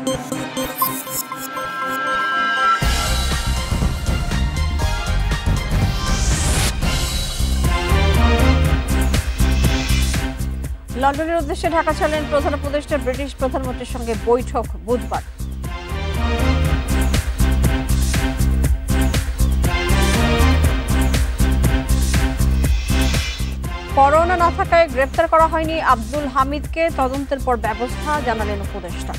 লন্ডনের উদ্দেশ্যে ঢাকা ছাড়লেন প্রধান উপদেষ্টা। ব্রিটিশ প্রধানমন্ত্রীর সঙ্গে বৈঠক বুধবার। করোনা না থাকায় গ্রেপ্তার করা হয়নি আব্দুল হামিদকে, তদন্তের পর ব্যবস্থা জানালেন উপদেষ্টা।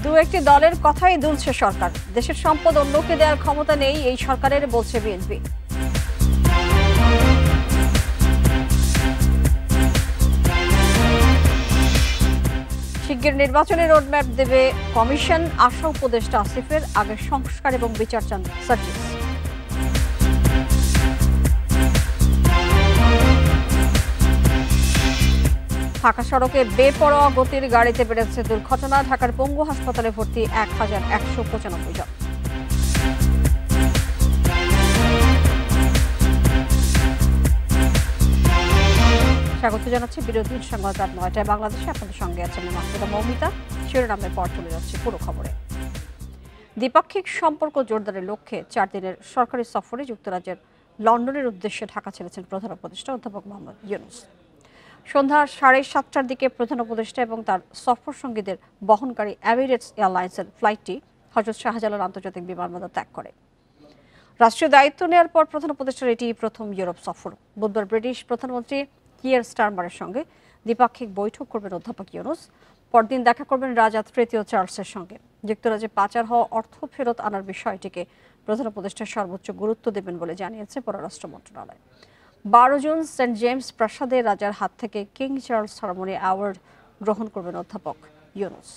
দু একটি দলের কথাই দুলছে সরকার। দেশের সম্পদ অন্যকে দেওয়ার ক্ষমতা নেই এই সরকারের, বলছে বিএনপি। শিগগির নির্বাচনের রোডম্যাপ দেবে কমিশন, আশা উপদেষ্টা আসিফের। আগে সংস্কার এবং বিচার চান সার্জিস। ঢাকা সড়কে বেপরোয়া গতির গাড়িতে বেড়েছে দুর্ঘটনা। ঢাকার পঙ্গু হাসপাতালে ভর্তি 1195 জন। স্বাগত জানাচ্ছি বিরোধীর সংবাদ রাত 9টায় বাংলাদেশে। আপনাদের সঙ্গে আছেন মাহমুদা মৌমিতা। শিরোনামের পর চলে যাচ্ছে পুরো খবরে। দ্বিপাক্ষিক সম্পর্ক জোরদারের লক্ষ্যে 4 দিনের সরকারি সফরে যুক্তরাজ্যের লন্ডনের উদ্দেশ্যে ঢাকা ছেড়েছেন প্রধান উপদেষ্টা অধ্যাপক মোহাম্মদ ইউনূস। সন্ধ্যা 7:30টার দিকে প্রধান উপদেষ্টা এবং তার সফর সঙ্গীদের বহনকারী এমিরেটস এয়ারলাইন্সের ফ্লাইটটি হযরত শাহজালাল আন্তর্জাতিক বিমানবন্দর ত্যাগ করে। রাষ্ট্রীয় দায়িত্ব নেওয়ার পর প্রধান উপদেষ্টার এটি প্রথম ইউরোপ সফর। বুধবার ব্রিটিশ প্রধানমন্ত্রী কিয়ার স্টারমারের সঙ্গে দ্বিপাক্ষিক বৈঠক করবেন অধ্যাপক ইউনূস। পরদিন দেখা করবেন রাজা তৃতীয় চার্লসের সঙ্গে। যুক্তরাজ্যে পাচার হওয়া অর্থ ফেরত আনার বিষয়টিকে প্রধান উপদেষ্টা সর্বোচ্চ গুরুত্ব দেবেন বলে জানিয়েছে পররাষ্ট্র মন্ত্রণালয়। 12 জুন সেন্ট জেমস প্রাসাদে রাজার হাত থেকে কিং চার্লস হারমোনি অ্যাওয়ার্ড গ্রহণ করবেন অধ্যাপক ইউনূস।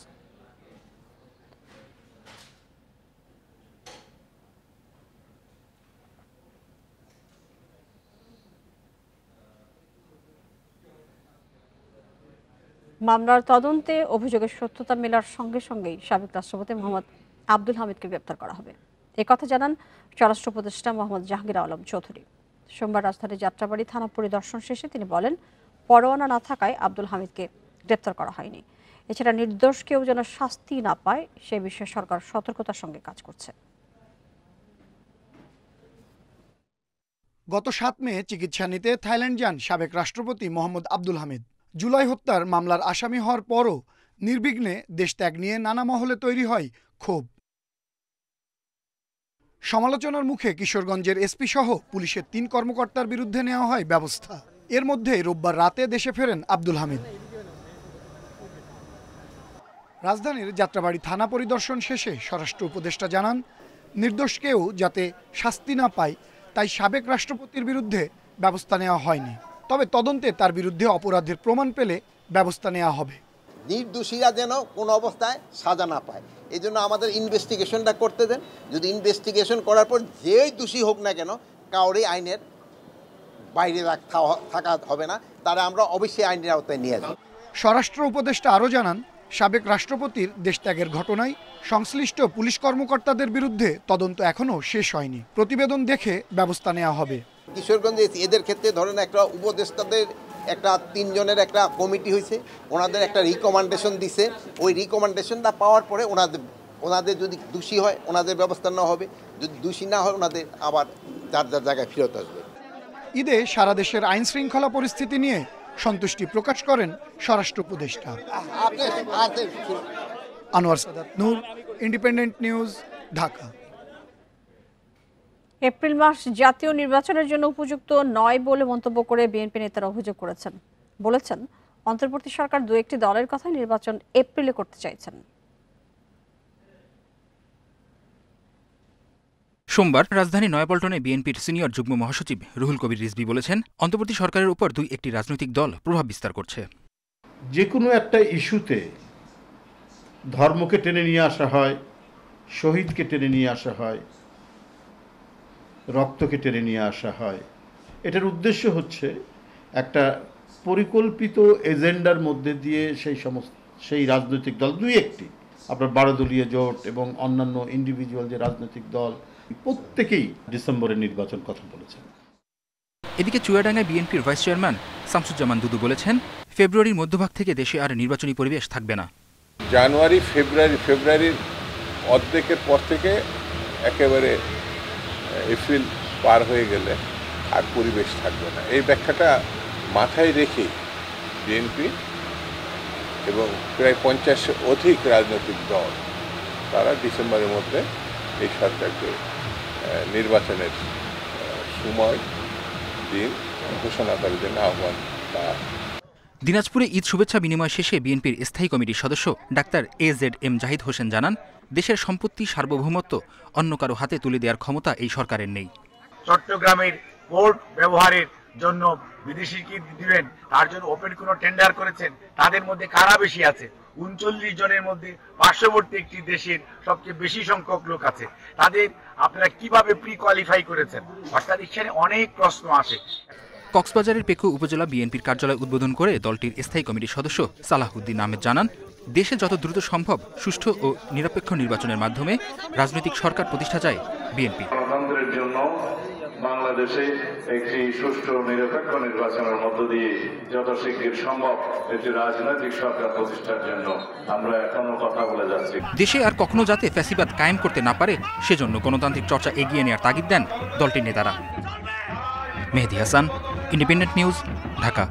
মামলার তদন্তে অভিযোগের সত্যতা মেলার সঙ্গে সঙ্গেই সাবেক রাষ্ট্রপতি মোহাম্মদ আব্দুল হামিদকে গ্রেপ্তার করা হবে, একথা জানান স্বরাষ্ট্র উপদেষ্টা মোহাম্মদ জাহাঙ্গীর আলম চৌধুরী। সোমবার রাজধানীর যাত্রাবাড়ি থানা পরিদর্শন শেষে তিনি বলেন, পরোয়ানা না থাকায় আব্দুল হামিদকে গ্রেপ্তার করা হয়নি। এছাড়া নির্দোষ কেউ যেন শাস্তি না পায় সে বিষয়ে সরকার সতর্কতার সঙ্গে কাজ করছে। গত 7 মে চিকিৎসা নিতে থাইল্যান্ড যান সাবেক রাষ্ট্রপতি মোহাম্মদ আব্দুল হামিদ। জুলাই হত্যার মামলার আসামি হওয়ার পরও নির্বিঘ্নে দেশ ত্যাগ নিয়ে নানা মহলে তৈরি হয় ক্ষোভ। সমালোচনার মুখে কিশোরগঞ্জের এসপি সহ পুলিশের 3 কর্মকর্তার বিরুদ্ধে নেওয়া হয় ব্যবস্থা। এর মধ্যে রোববার রাতে দেশে ফেরেন আব্দুল হামিদ। রাজধানীর যাত্রাবাড়ি থানা পরিদর্শন শেষে স্বরাষ্ট্র উপদেষ্টা জানান, নির্দোষ কেউ যাতে শাস্তি না পায় তাই সাবেক রাষ্ট্রপতির বিরুদ্ধে ব্যবস্থা নেওয়া হয়নি। তবে তদন্তে তার বিরুদ্ধে অপরাধের প্রমাণ পেলে ব্যবস্থা নেওয়া হবে। নির্দোষীরা যেন কোনো অবস্থায় সাজা না পায়, এই জন্য আমাদের ইনভেস্টিগেশনটা করতে দেন। যদি ইনভেস্টিগেশন করার পর যেই দোষী হোক না কেন, কাউরে আইনের বাইরে থাকা হবে না, তারা আমরা অবশ্যই আইনের আওতায় নিয়ে আসব। স্বরাষ্ট্র উপদেষ্টা আরও জানান, সাবেক রাষ্ট্রপতির দেশত্যাগের ঘটনায় সংশ্লিষ্ট পুলিশ কর্মকর্তাদের বিরুদ্ধে তদন্ত এখনও শেষ হয়নি। প্রতিবেদন দেখে ব্যবস্থা নেওয়া হবে। কিশোরগঞ্জে এদের ক্ষেত্রে ধরেন একটা উপদেষ্টাদের একটা 3 জনের একটা কমিটি হয়েছে, ওনাদের একটা রিকমেন্ডেশন দিছে। ওই রিকমেন্ডেশনটা পাওয়ার পরে ওনাদের যদি দোষী হয় ওনাদের ব্যবস্থা নেওয়া হবে, যদি দোষী না হয় ওনাদের আবার যার যার জায়গায় ফেরত আসবে। ঈদে সারা দেশের আইন শৃঙ্খলা পরিস্থিতি নিয়ে সন্তুষ্টি প্রকাশ করেন স্বরাষ্ট্র উপদেষ্টা। আনোয়ার সাদাত নূর, ইন্ডিপেন্ডেন্ট নিউজ, ঢাকা। এপ্রিল মাস জাতীয় নির্বাচনের জন্য উপযুক্ত নয় বলে মন্তব্য করে বিএনপি নেতারা অভিযোগ বলেছেন অন্তর্বর্তী সরকার 2-1টি দলের কথা নির্বাচন এপ্রিলে করতে চাইছেন। সোমবার রাজধানী নয়াপল্টনে বিএনপির সিনিয়র যুগ্ম মহাসচিব রুহুল কবির রিজভী বলেছেন, অন্তর্বর্তী সরকারের উপর 2-1টি রাজনৈতিক দল প্রভাব বিস্তার করছে। যে কোনো একটা ইস্যুতে ধর্মকে টেনে নিয়ে আসা হয়, শহীদকে টেনে নিয়ে আসা হয়, রক্তকে টেনে নিয়ে আসা হয়। এটার উদ্দেশ্য হচ্ছে একটা পরিকল্পিত এজেন্ডার মধ্যে দিয়ে সেই রাজনৈতিক দল 2-1টি, আপনার 12 দলীয় জোট এবং অন্যান্য ইন্ডিভিজুয়াল যে রাজনৈতিক দল, প্রত্যেকেই ডিসেম্বরের নির্বাচন কথা বলেছেন। এদিকে চুয়াডাঙ্গায় বিএনপির ভাইস চেয়ারম্যান শামসুজ্জামান দুদু বলেছেন, ফেব্রুয়ারির মধ্যভাগ থেকে দেশে আর নির্বাচনী পরিবেশ থাকবে না। জানুয়ারি ফেব্রুয়ারির অর্ধেকের পর থেকে একেবারে এপ্রিল পার হয়ে গেলে আর পরিবেশ থাকবে না। এই ব্যাখ্যাটা মাথায় রেখে বিএনপি এবং প্রায় 50 অধিক রাজনৈতিক দল তারা ডিসেম্বরের মধ্যে এই সরকারকে নির্বাচনের সময় দিন ঘোষণা করার জন্য আহ্বান। দিনাজপুরে ঈদ শুভেচ্ছা বিনিময় শেষে বিএনপির স্থায়ী কমিটির সদস্য ডাক্তার AZM জাহিদ হোসেন জানান, দেশের সম্পত্তি সার্বভৌমত্ব অন্য কারো হাতে তুলে দেওয়ার ক্ষমতা এই সরকারের নেই। চট্টগ্রামের পোর্ট ব্যবহারের জন্য বিদেশি কি দিবেন, তার জন্য ওপেন কোনো টেন্ডার করেছেন, তাদের মধ্যে কারা বেশি আছে? 39 জনের মধ্যে পার্শ্ববর্তী একটি দেশের সবচেয়ে বেশি সংখ্যক লোক আছে, তাদের আপনারা কিভাবে প্রি কোয়ালিফাই করেছেন? অর্থাৎ এখানে অনেক প্রশ্ন আসে। কক্সবাজারের পেকু উপজেলা বিএনপির কার্যালয় উদ্বোধন করে দলটির স্থায়ী কমিটির সদস্য সালাহউদ্দিন আহমেদ জানান, দেশে যত দ্রুত সম্ভব সুষ্ঠু ও নিরপেক্ষ নির্বাচনের মাধ্যমে রাজনৈতিক সরকার প্রতিষ্ঠা চায় বিএনপি। গণতন্ত্রের জন্য বাংলাদেশে একটি সুষ্ঠু নিরপেক্ষ নির্বাচনের মধ্য দিয়ে যত শিগগির সম্ভব একটি রাজনৈতিক সরকার প্রতিষ্ঠার জন্য আমরা এখনো কথা বলে যাচ্ছি। দেশে আর কখনো যাতে ফ্যাসিবাদ কায়েম করতে না পারে সেজন্য গণতান্ত্রিক চর্চা এগিয়ে নেওয়ার তাগিদ দেন দলটির নেতারা। মেহেদী হাসান, ইন্ডিপেন্ডেন্ট নিউজ, ঢাকা।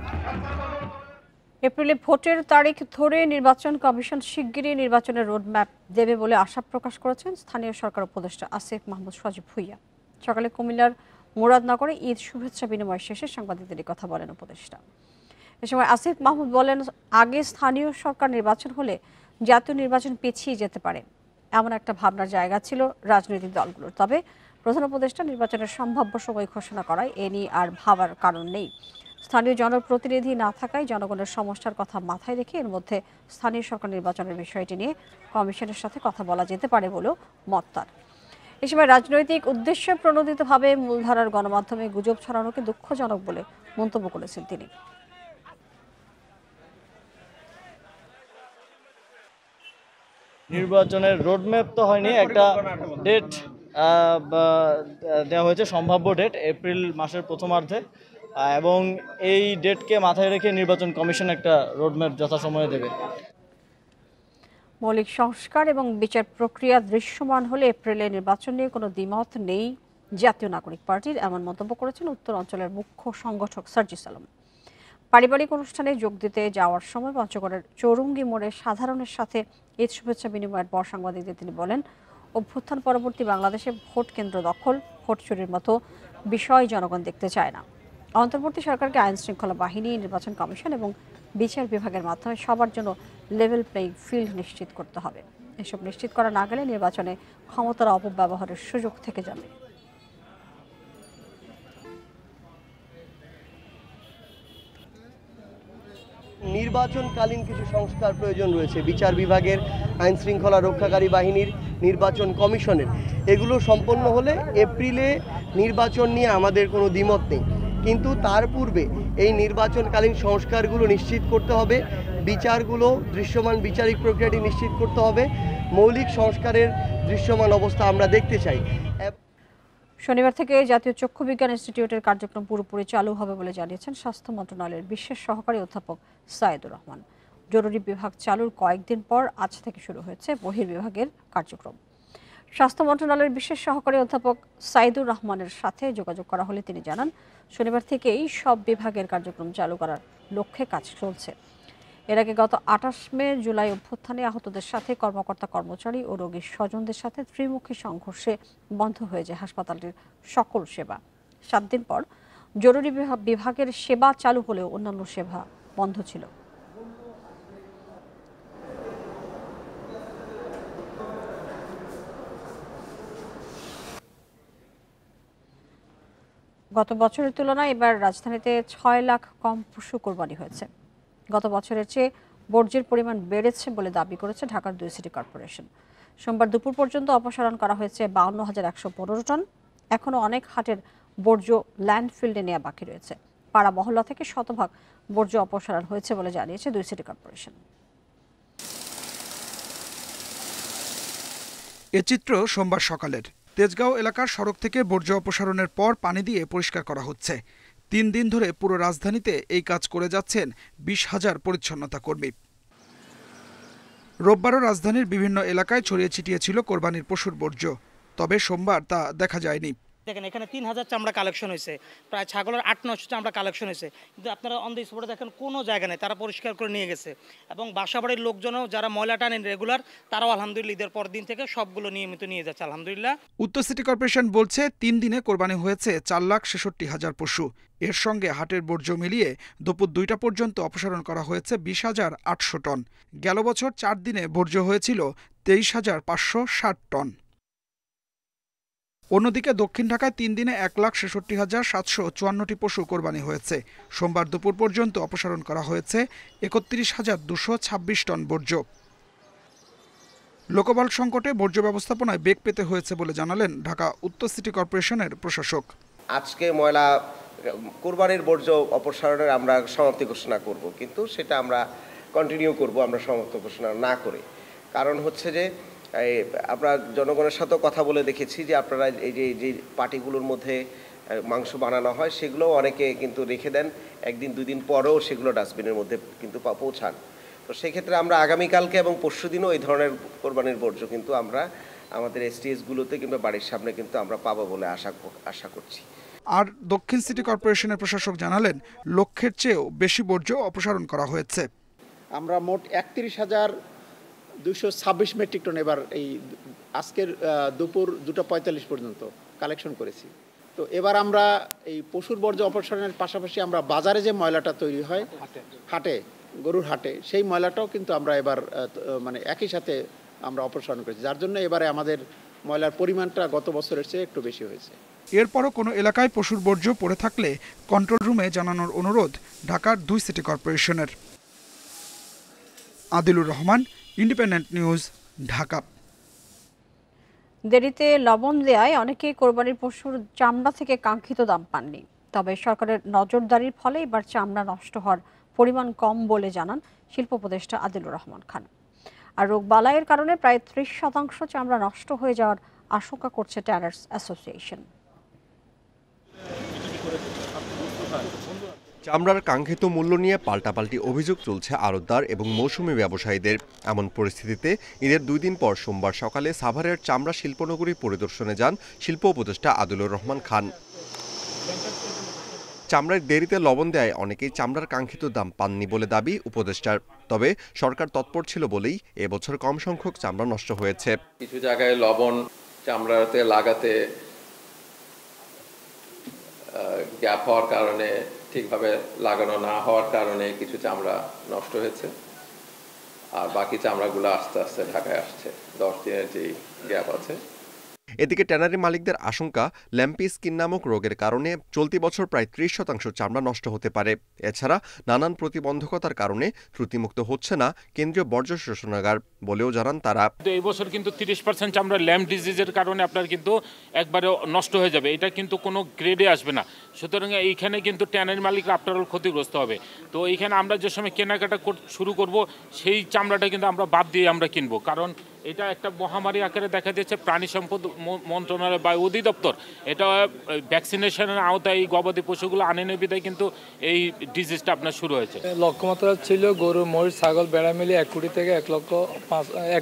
এপ্রিলে ভোটের তারিখ ধরে নির্বাচন কমিশন শিগগিরই নির্বাচনের রোডম্যাপ দেবে বলে আশা প্রকাশ করেছেন স্থানীয় সরকার উপদেষ্টা আসিফ মাহমুদ সজীব ভুইয়া। সকালে কুমিল্লার মুরাদনগরে ঈদ শুভেচ্ছা বিনিময় শেষে সাংবাদিকদের কথা বলেন উপদেষ্টা। এ সময় আসিফ মাহমুদ বলেন, আগে স্থানীয় সরকার নির্বাচন হলে জাতীয় নির্বাচন পিছিয়ে যেতে পারে, এমন একটা ভাবনার জায়গা ছিল রাজনৈতিক দলগুলোর। তবে প্রধান উপদেষ্টা নির্বাচনের সম্ভাব্য সময় ঘোষণা করায় এ নিয়ে আর ভাবার কারণ নেই। স্থানীয় জনপ্রতিনিধি না থাকায় জনগণের সমস্যার কথা মাথায় রেখে এর মধ্যে স্থানীয় সরকার নির্বাচনের বিষয়টি নিয়ে কমিশনের সাথে কথা বলা যেতে পারে বলেও মত তার। এ সময় রাজনৈতিক উদ্দেশ্যে প্রণোদিতভাবে মূলধারার গণমাধ্যমে গুজব ছড়ানোকে দুঃখজনক বলে মন্তব্য করেছেন তিনি। নির্বাচনের রোডম্যাপ তো হয়নি, একটা ডেট দেওয়া হয়েছে, সম্ভাব্য ডেট এপ্রিল মাসের প্রথমার্ধে, এবং এই ডেটকে মাথায় রেখে নির্বাচন কমিশন একটা রোডম্যাপ যথাসময়ে দেবে। মৌলিক সংস্কার এবং বিচার প্রক্রিয়া দৃশ্যমান হলে এপ্রিলে নির্বাচন নিয়ে কোনো দ্বিমত নেই জাতীয় নাগরিক পার্টির, এমন মন্তব্য করেছেন উত্তর অঞ্চলের মুখ্য সংগঠক সার্জিস আলম। পারিবারিক অনুষ্ঠানে যোগ দিতে যাওয়ার সময় পঞ্চগড়ের চৌরঙ্গি মোড়ে সাধারণের সাথে ঈদ শুভেচ্ছা বিনিময়ের পর সাংবাদিকদের তিনি বলেন, অভ্যুত্থান পরবর্তী বাংলাদেশে ভোট কেন্দ্র দখল, ভোট চুরির মতো বিষয় জনগণ দেখতে চায় না। অন্তর্বর্তী সরকারকে আইন শৃঙ্খলা বাহিনী, নির্বাচন কমিশন এবং বিচার বিভাগের মাধ্যমে সবার জন্য লেভেল প্লেইং ফিল্ড নিশ্চিত করতে হবে। এসব নিশ্চিত করা না গেলে নির্বাচনে ক্ষমতার অপব্যবহারের সুযোগ থেকে যাবে। নির্বাচনকালীন কিছু সংস্কার প্রয়োজন রয়েছে, বিচার বিভাগের, আইন শৃঙ্খলা রক্ষাকারী বাহিনীর, নির্বাচন কমিশনের। এগুলো সম্পন্ন হলে এপ্রিলে নির্বাচন নিয়ে আমাদের কোনো দ্বিমত নেই, কিন্তু তার পূর্বে এই নির্বাচনকালীন সংস্কারগুলো নিশ্চিত করতে হবে, বিচারগুলো দৃশ্যমান বিচারিক প্রক্রিয়াটি নিশ্চিত করতে হবে, মৌলিক সংস্কারের দৃশ্যমান অবস্থা আমরা দেখতে চাই। শনিবার থেকে জাতীয় চক্ষু বিজ্ঞান ইনস্টিটিউটের কার্যক্রম পুরোপুরি চালু হবে বলে জানিয়েছেন স্বাস্থ্য মন্ত্রণালয়ের বিশেষ সহকারী অধ্যাপক সাইদুর রহমান। জরুরি বিভাগ চালুর কয়েকদিন পর আজ থেকে শুরু হয়েছে বহির্বিভাগের কার্যক্রম। স্বাস্থ্য মন্ত্রণালয়ের বিশেষ সহকারী অধ্যাপক সাইদুর রহমানের সাথে যোগাযোগ করা হলে তিনি জানান, শনিবার থেকেই সব বিভাগের কার্যক্রম চালু করার লক্ষ্যে কাজ চলছে। এর আগে গত 28 মে জুলাই অভ্যুত্থানে আহতদের সাথে কর্মকর্তা কর্মচারী ও রোগীর স্বজনদের সাথে ত্রিমুখী সংঘর্ষে বন্ধ হয়ে যায় হাসপাতালটির সকল সেবা। 7 দিন পর জরুরি বিভাগের সেবা চালু হলেও অন্যান্য সেবা বন্ধ ছিল। গত বছরের তুলনায় এবার রাজধানীতে 6 লাখ কম পশু কোরবানি হয়েছে। গত বছরের চেয়ে বর্জ্যের পরিমাণ বেড়েছে বলে দাবি করেছে ঢাকার 2 সিটি কর্পোরেশন। সোমবার দুপুর পর্যন্ত অপসারণ করা হয়েছে 52,115 টন। এখনও অনেক হাটের বর্জ্য ল্যান্ডফিল্ডে নেওয়া বাকি রয়েছে। পাড়া মহল্লা থেকে শতভাগ বর্জ্য অপসারণ হয়েছে বলে জানিয়েছে 2 সিটি কর্পোরেশন। এ চিত্র সোমবার সকালের। তেজগাঁও এলাকার সড়ক থেকে বর্জ্য অপসারণের পর পানি দিয়ে পরিষ্কার করা হচ্ছে। 3 দিন ধরে পুরো রাজধানীতে এই কাজ করে যাচ্ছেন 20,000 পরিচ্ছন্নতা কর্মী। রোববারও রাজধানীর বিভিন্ন এলাকায় ছড়িয়ে ছিটিয়ে ছিল কোরবানির পশুর বর্জ্য, তবে সোমবার তা দেখা যায়নি। দেখেন এখানে 3000 চামড়া কালেকশন হয়েছে, প্রায় ছাগলের 8-900 চামড়া কালেকশন হয়েছে, কিন্তু আপনারা অন দ্য স্পটে দেখেন কোনো জায়গা নেই, তারা পরিষ্কার করে নিয়ে গেছে। এবং বাসাবাড়ির লোকজনও যারা ময়লা টানেন রেগুলার, তারাও আলহামদুলিল্লাহ ঈদের পর দিন থেকে সবগুলো নিয়মিত নিয়ে যাচ্ছে আলহামদুলিল্লাহ। উত্তর সিটি কর্পোরেশন বলছে 3 দিনে কোরবানি হয়েছে 4,66,000 পশু। এর সঙ্গে হাটের বর্জ্য মিলিয়ে দুপুর 2টা পর্যন্ত অপসারণ করা হয়েছে 20,800 টন। গেল বছর 4 দিনে বর্জ্য হয়েছিল 23,560 টন। অন্যদিকে দক্ষিণ ঢাকায় 3 দিনে 1,66,754টি পশু কোরবানি হয়েছে। সোমবার দুপুর পর্যন্ত অপসারণ করা হয়েছে 31,226 টন বর্জ্য। লোকবল সংকটে বর্জ্য ব্যবস্থাপনায় বেগ পেতে হয়েছে বলে জানালেন ঢাকা উত্তর সিটি কর্পোরেশনের প্রশাসক। আজকে ময়লা কোরবানির বর্জ্য অপসারণের আমরা সমাপ্তি ঘোষণা করব, কিন্তু সেটা আমরা কন্টিনিউ করব আমরা সমাপ্তি ঘোষণা না করে। কারণ হচ্ছে যে আমরা জনগণের সাথেও কথা বলে দেখেছি যে আপনারা এই যে পার্টিগুলোর মধ্যে মাংস বানানো হয় সেগুলো অনেকে কিন্তু রেখে দেন, 1-2 দিন পরেও সেগুলো ডাস্টবিনের মধ্যে কিন্তু পৌঁছান। তো সেক্ষেত্রে আমরা আগামীকালকে এবং পরশুদিনও এই ধরনের কোরবানির বর্জ্য কিন্তু আমরা আমাদের STS-গুলোতে কিংবা বাড়ির সামনে কিন্তু আমরা পাবো বলে আশা করছি। আর দক্ষিণ সিটি কর্পোরেশনের প্রশাসক জানালেন লক্ষ্যের চেয়েও বেশি বর্জ্য অপসারণ করা হয়েছে। আমরা মোট 31,226 মেট্রিক টন এবার এই আজকের দুপুর 2:45 পর্যন্ত কালেকশন করেছি। তো এবার আমরা এই পশুর বর্জ্য অপসারণের পাশাপাশি আমরা বাজারে যে ময়লাটা তৈরি হয় হাটে, গরুর হাটে, সেই ময়লাটাও কিন্তু আমরা এবার মানে একই সাথে আমরা অপসারণ করেছি, যার জন্য এবারে আমাদের ময়লার পরিমাণটা গত বছরের চেয়ে একটু বেশি হয়েছে। এরপরও কোনো এলাকায় পশুর বর্জ্য পড়ে থাকলে কন্ট্রোল রুমে জানানোর অনুরোধ ঢাকার 2 সিটি কর্পোরেশনের। Adilur Rahman, Independent News, Dhaka. দেরিতে লবণ দেয়ায় অনেকেই কোরবানির পশুর চামড়া থেকে কাঙ্ক্ষিত দাম পাননি। তবে সরকারের নজরদারির ফলে এবার চামড়া নষ্ট হওয়ার পরিমাণ কম বলে জানান শিল্প উপদেষ্টা আদিলুর রহমান খান। আর রোগবালাইয়ের কারণে প্রায় 30% চামড়া নষ্ট হয়ে যাওয়ার আশঙ্কা করছে ট্যানার্স অ্যাসোসিয়েশন। চামড়ার কাঙ্ক্ষিত মূল্য নিয়ে পাল্টাপাল্টি অভিযোগ চলছে আড়তদার এবং মৌসুমী ব্যবসায়ীদের। এমন পরিস্থিতিতে ঈদের 2 দিন পর সোমবার সকালে সাভারের চামড়া শিল্পনগরী পরিদর্শনে যান শিল্প উপদেষ্টা আদিলুর রহমান খান। চামড়ার দেরিতে লবণ দেয় অনেকেই চামড়ার কাঙ্ক্ষিত দাম পাননি বলে দাবি উপদেষ্টার। তবে সরকার তৎপর ছিল বলেই এবছর কম সংখ্যক চামড়া নষ্ট হয়েছে। কিছু জায়গায় লবণ চামড়াতে লাগাতে গ্যাপ হওয়ার কারণে, ঠিকভাবে লাগানো না হওয়ার কারণে কিছু চামড়া নষ্ট হয়েছে, আর বাকি চামড়াগুলো আস্তে আস্তে ঢাকায় আসছে। 10 দিনের যে গ্যাপ আছে। এদিকে ট্যানারি মালিকদের আশঙ্কা ল্যাম্পি স্কিন নামক রোগের কারণে চলতি বছর প্রায় 30% চামড়া নষ্ট হতে পারে। এছাড়া নানান প্রতিবন্ধকতার কারণে ত্রুটিমুক্ত হচ্ছে না কেন্দ্রীয় বর্জ্য শোষণাগার বলেও জানান তারা। এই বছর কিন্তু 30% চামড়া ল্যাম্প ডিজিজের কারণে আপনার কিন্তু একবারে নষ্ট হয়ে যাবে, এটা কিন্তু কোনো গ্রেডে আসবে না। সুতরাং এইখানে কিন্তু ট্যানারি মালিকরা আফটার অল ক্ষতিগ্রস্ত হবে। তো এইখানে আমরা যে সময় কেনাকাটা শুরু করব সেই চামড়াটা কিন্তু আমরা বাদ দিয়ে আমরা কিনবো, কারণ এটা একটা মহামারী আকারে দেখা দিচ্ছে। প্রাণী সম্পদ মন্ত্রণালয় বা অধিদপ্তর এটা ভ্যাকসিনেশনের আওতায় এই গবাদি পশুগুলো আনেনের বিধায় কিন্তু এই ডিজিজটা আপনার শুরু হয়েছে। লক্ষ্যমাত্রা ছিল গরু, মহিষ, ছাগল, ভেড়া মিলিয়ে 1 কোটি থেকে 1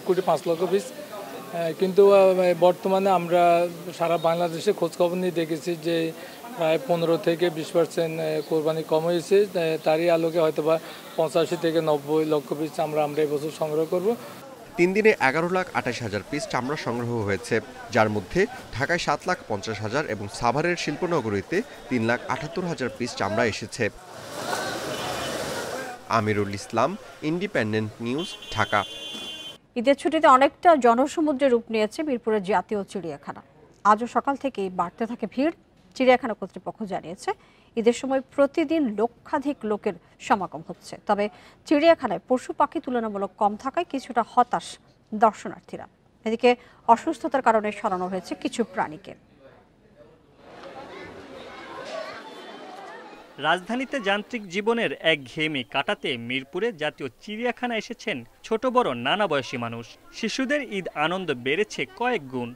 কোটি 5 লক্ষ পিস। কিন্তু বর্তমানে আমরা সারা বাংলাদেশে খোঁজখবর নিয়ে দেখেছি যে প্রায় 15 থেকে 20% কোরবানি কম হয়েছে। তারই আলোকে হয়তো বা 85 থেকে 90 লক্ষ পিস আমরা এবছর সংগ্রহ করব। 3 দিনে 11,28,000 পিস চামড়া সংগ্রহ হয়েছে, যার মধ্যে ঢাকায় 7,50,000 এবং সাভারের শিল্পনগরীতে 3,78,000 পিস চামড়া এসেছে। Amirul Islam, independent News, Dhaka. ঈদের ছুটিতে অনেকটা জনসমুদ্রে রূপ নিয়েছে মিরপুরের জাতীয় চিড়িয়াখানা। আজও সকাল থেকেই বাড়তে থাকে ভিড়। চিড়িয়াখানা কর্তৃপক্ষ জানিয়েছে ঈদের সময় প্রতিদিন লক্ষাধিক লোকের সমাগম হচ্ছে। তবে চিড়িয়াখানায় পশু পাখি তুলনামূলক কম থাকায় কিছুটা হতাশ দর্শনার্থীরা। এদিকে অসুস্থতার কারণে সরানো হয়েছে কিছু প্রাণীকে। রাজধানীতে যান্ত্রিক জীবনের একঘেয়েমি কাটাতে মিরপুরে জাতীয় চিড়িয়াখানা এসেছেন ছোট বড় নানা বয়সী মানুষ। শিশুদের ঈদ আনন্দ বেড়েছে কয়েক গুণ।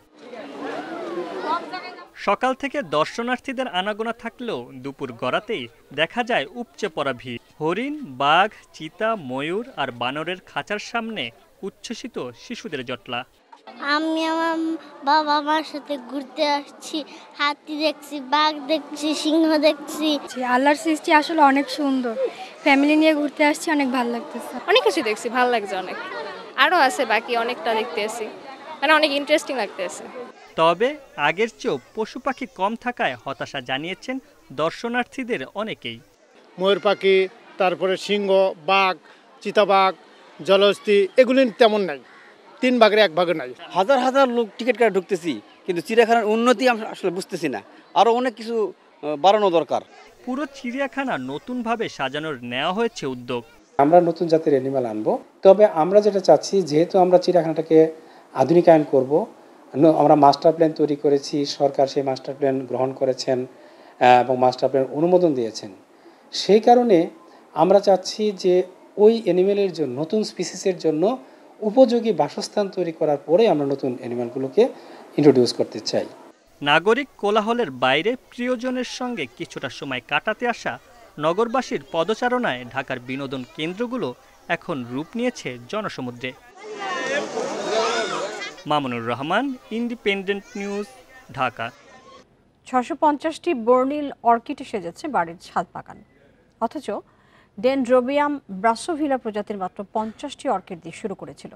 সকাল থেকে দর্শনার্থীদের আনাগোনা থাকলেও দুপুর গড়াতেই দেখা যায় উপচে পড়া ভিড়। হরিণ, বাঘ, চিতা, ময়ূর আর বানরের খাঁচার সামনে উচ্ছ্বসিত শিশুদের জটলা। আমি আমার বাবা মার সাথে ঘুরতে আসছি, হাতি দেখছি, বাঘ দেখছি, সিংহ দেখছি। আল্লাহর সৃষ্টি আসলে অনেক সুন্দর, ফ্যামিলি নিয়ে ঘুরতে আসছি, অনেক ভালো লাগতেছে। অনেক কিছু দেখছি, ভালো লাগছে অনেক, আরও আছে বাকি অনেকটা দেখতে আসি, মানে অনেক ইন্টারেস্টিং লাগতেছে। তবে আগের চেয়েও পশু পাখি কম থাকায় হতাশা জানিয়েছেন দর্শনার্থীদের অনেকেই। ময়ূর পাখি, তারপরে সিংহ, বাঘ, চিতাবাঘ, জলহস্তী এগুলি তেমন নাই, 3 ভাগের 1 ভাগে নাই। হাজার হাজার লোক টিকিট কাটে ঢুকতেছি, কিন্তু চিড়িয়াখানার উন্নতি আমরা আসলে বুঝতেছি না, আরও অনেক কিছু বাড়ানো দরকার। পুরো চিড়িয়াখানা নতুনভাবে সাজানোর নেওয়া হয়েছে উদ্যোগ। আমরা নতুন জাতের অ্যানিমাল আনবো, তবে আমরা যেটা চাচ্ছি, যেহেতু আমরা চিড়িয়াখানাটাকে আধুনিকায়ন করব, আমরা মাস্টার প্ল্যান তৈরি করেছি, সরকার সেই মাস্টার প্ল্যান গ্রহণ করেছেন এবং মাস্টার প্ল্যান অনুমোদন দিয়েছেন। সেই কারণে আমরা চাচ্ছি যে ওই অ্যানিমেলের জন্য, নতুন স্পিসিসের জন্য উপযোগী বাসস্থান তৈরি করার পরে আমরা নতুন অ্যানিমালগুলোকে ইন্ট্রোডিউস করতে চাই। নাগরিক কোলাহলের বাইরে প্রিয়জনের সঙ্গে কিছুটা সময় কাটাতে আসা নগরবাসীর পদচারণায় ঢাকার বিনোদন কেন্দ্রগুলো এখন রূপ নিয়েছে জনসমুদ্রে। Mamunur Rahman, Independent News, Dhaka. 650টি বর্নিল অর্কিড সেজেছে বাড়ির ছাদ বাগান, অথচ ডেনড্রোবিয়াম ব্রাসোভিলা প্রজাতির মাত্র 50টি অর্কিড দিয়ে শুরু করেছিল।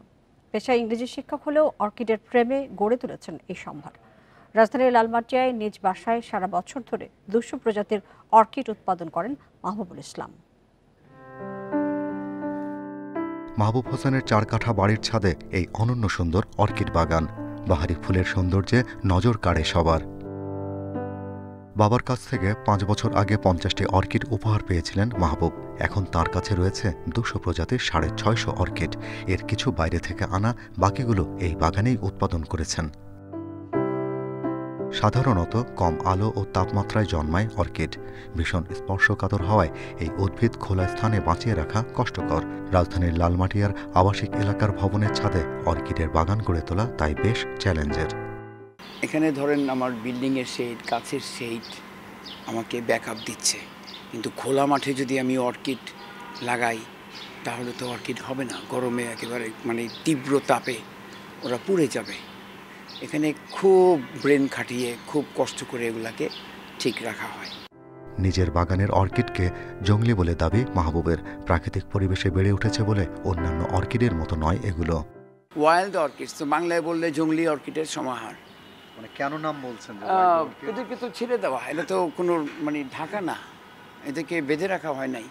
পেশায় ইংরেজি শিক্ষক হলেও অর্কিডের প্রেমে গড়ে তুলেছেন এই সম্ভার। রাজধানীর লালমাটিয়ায় নিজ বাসায় সারা বছর ধরে 200 প্রজাতির অর্কিড উৎপাদন করেন মাহবুবুল ইসলাম। মাহবুব হোসেনের 4 কাঠা বাড়ির ছাদে এই অনন্য সুন্দর অর্কিড বাগান। বাহারি ফুলের সৌন্দর্যে নজর কাড়ে সবার। বাবার কাছ থেকে 5 বছর আগে 50টি অর্কিড উপহার পেয়েছিলেন মাহবুব। এখন তার কাছে রয়েছে 200 প্রজাতির 650 অর্কিড। এর কিছু বাইরে থেকে আনা, বাকিগুলো এই বাগানেই উৎপাদন করেছেন। সাধারণত কম আলো ও তাপমাত্রায় জন্মায় অর্কিড। ভীষণ স্পর্শকাতর হওয়ায় এই উদ্ভিদ খোলা স্থানে বাঁচিয়ে রাখা কষ্টকর। রাজধানীর লালমাটিয়ার আবাসিক এলাকার ভবনের ছাদে অর্কিডের বাগান গড়ে তোলা তাই বেশ চ্যালেঞ্জের। এখানে ধরেন আমার বিল্ডিংয়ের শেড, কাছের শেড আমাকে ব্যাকআপ দিচ্ছে, কিন্তু খোলা মাঠে যদি আমি অর্কিড লাগাই তাহলে তো অর্কিড হবে না। গরমে একেবারে মানে তীব্র তাপে ওরা পুড়ে যাবে। এখানে খুব ব্রেন খাটিয়ে খুব কষ্ট করে এগুলাকে ঠিক রাখা হয়। নিজের বাগানের অর্কিডকে জংলি বলে দাবি মাহবুবের। প্রাকৃতিক পরিবেশে বেড়ে উঠেছে বলে অন্যান্য অর্কিডের মতো নয় এগুলো। ওয়াইল্ড অর্কিড, তো বাংলায় বললে জংলি অর্কিডের সমাহার। মানে কেন নাম বলছেন? এদেরকে তো ছেড়ে দেওয়া, এটা তো কোনো মানে ঢাকা না, এদেরকে বেঁধে রাখা হয় নাই।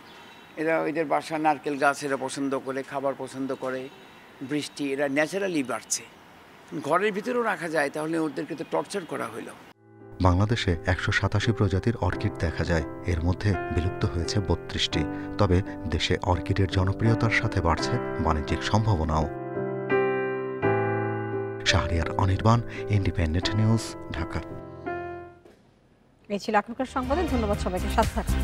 এরা এদের বাসা নারকেল গাছ, এরা পছন্দ করে, খাবার পছন্দ করে, বৃষ্টি, এরা ন্যাচারালি বাড়ছে। ঘরের ভিতরেও রাখা যায়, তাহলে ওদেরকে তো টর্চার করা হলো। বাংলাদেশে 187 প্রজাতির অর্কিড দেখা যায়, এর মধ্যে বিলুপ্ত হয়েছে 32টি। তবে দেশে অর্কিডের জনপ্রিয়তার সাথে বাড়ছে বাণিজ্যিক সম্ভাবনাও। Shahriar Anirban, independent News, Dhaka. এই ছিল এখনকার সংবাদে। ধন্যবাদ সবাইকে সাথে থাকার।